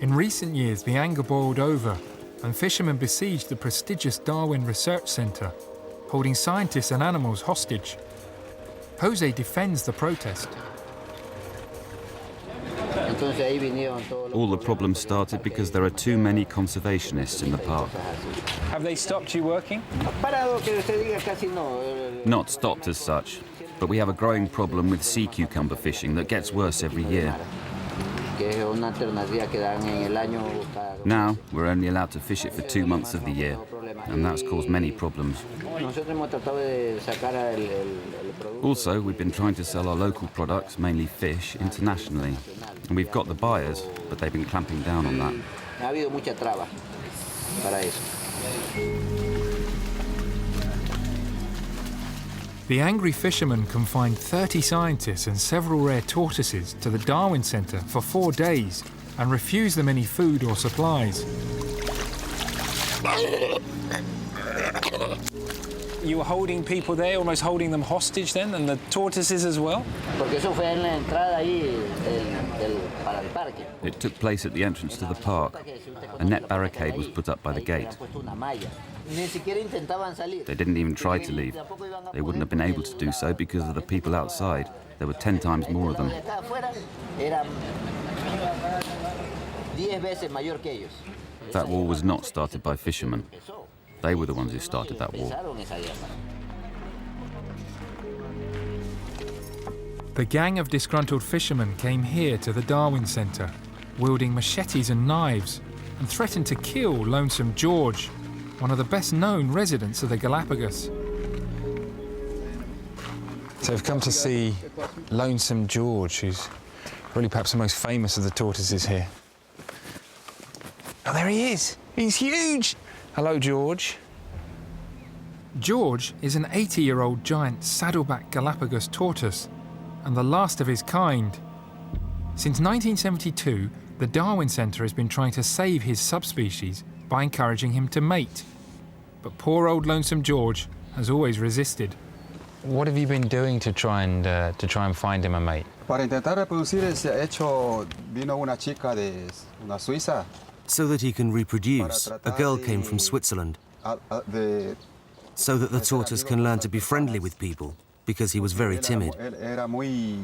In recent years, the anger boiled over and fishermen besieged the prestigious Darwin Research Centre, holding scientists and animals hostage. Jose defends the protest. All the problems started because there are too many conservationists in the park. Have they stopped you working? Not stopped as such, but we have a growing problem with sea cucumber fishing that gets worse every year. Now, we're only allowed to fish it for 2 months of the year, and that's caused many problems. Also, we've been trying to sell our local products, mainly fish, internationally. And we've got the buyers, but they've been clamping down on that. The angry fishermen confined 30 scientists and several rare tortoises to the Darwin Centre for 4 days and refused them any food or supplies. You were holding people there, almost holding them hostage then, and the tortoises as well? It took place at the entrance to the park. A net barricade was put up by the gate. They didn't even try to leave. They wouldn't have been able to do so because of the people outside. There were 10 times more of them. That war was not started by fishermen. They were the ones who started that war. The gang of disgruntled fishermen came here to the Darwin Centre, wielding machetes and knives, and threatened to kill Lonesome George, one of the best-known residents of the Galapagos. So we've come to see Lonesome George, who's really perhaps the most famous of the tortoises here. Oh, there he is! He's huge! Hello, George. George is an 80-year-old giant saddleback Galapagos tortoise, and the last of his kind. Since 1972, the Darwin Centre has been trying to save his subspecies by encouraging him to mate. But poor old Lonesome George has always resisted. What have you been doing to try and find him a mate? Para intentar reproducir, vino una chica de una Suiza. So that he can reproduce, a girl came from Switzerland. So that the tortoise can learn to be friendly with people, because he was very timid. Era muy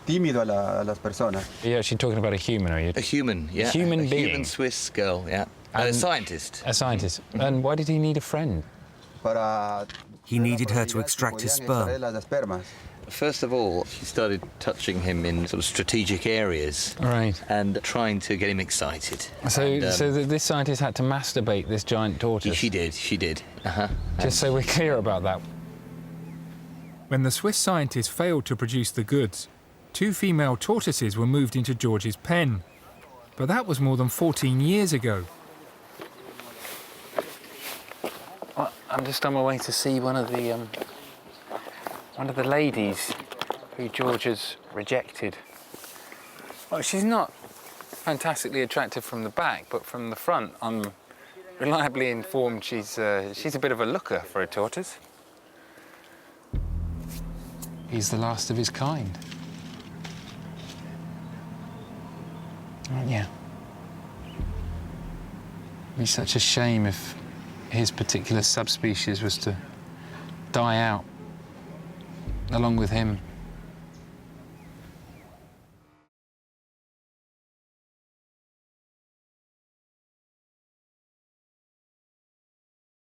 tímido a las personas. Are you actually talking about a human, are you? A human, yeah. A human being? A human Swiss girl, yeah. And a scientist. A scientist. And why did he need a friend? He needed her to extract his sperm. First of all, she started touching him in sort of strategic areas. Right. And trying to get him excited. So this scientist had to masturbate this giant tortoise? She did. Just so we're clear about that. When the Swiss scientists failed to produce the goods, 2 female tortoises were moved into George's pen. But that was more than 14 years ago. Well, I'm just on my way to see one of the ladies who George has rejected. Well, she's not fantastically attractive from the back, but from the front, I'm reliably informed she's a bit of a looker for a tortoise. He's the last of his kind. Yeah. It'd be such a shame if his particular subspecies was to die out along with him.